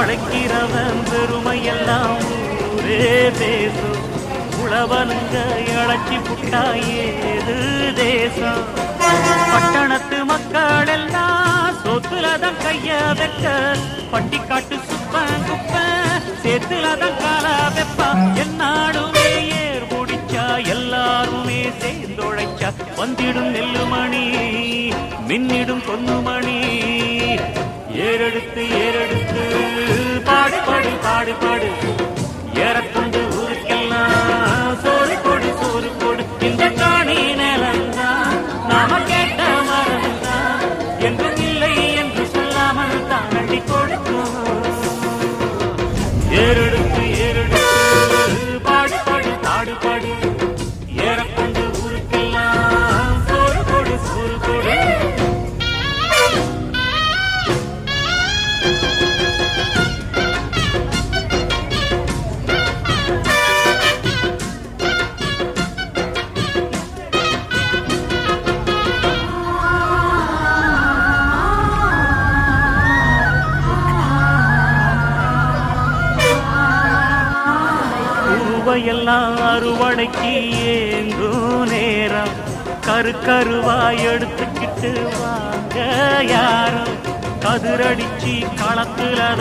உழைக்கிறவன் பெருமையெல்லாம் ஊரே பேசும். உழவனுங்க இழைச்சி புட்டா ஏது தேசம். பட்டணத்து மக்கள் எல்லாம் சொத்துலதான் கைய வைக்க, பட்டிக்காட்டு சுப்பன் குப்பன் சேத்துலதான் கால வெப்பா. என்னாடுமே ஏர் முடிச்சா எல்லாருமே சேர்ந்தொழைச்சா வந்திடும் நெல்லுமணி மின்னிடும் பொன்னுமணி. ஏறெடுத்து ஏறெடுத்து பாடு பாடு பாடு பாடு, ஏறக்கொண்டு ஊருக்கெல்லாம் சோறு கொடு சோறு கொடு. இந்த காணி நிலந்தான் நாம கேட்ட மரந்தான், என்றும் இல்லை என்று சொல்லாமல் தான் அள்ளி கொடுக்கும். ஏறெடுத்து ஏறெடுத்து பாடு பாடு பாடு பாடு, ஏறக்கொண்டு ஊருக்கெல்லாம் சோறு கொடு சோறு கொடு. எல்லாம் அறுவடைக்கு ஏங்கும் நேரம், கருவாய் எடுத்துக்கிட்டு வாங்க யாரும். கதிரடிச்சு களத்துலதான்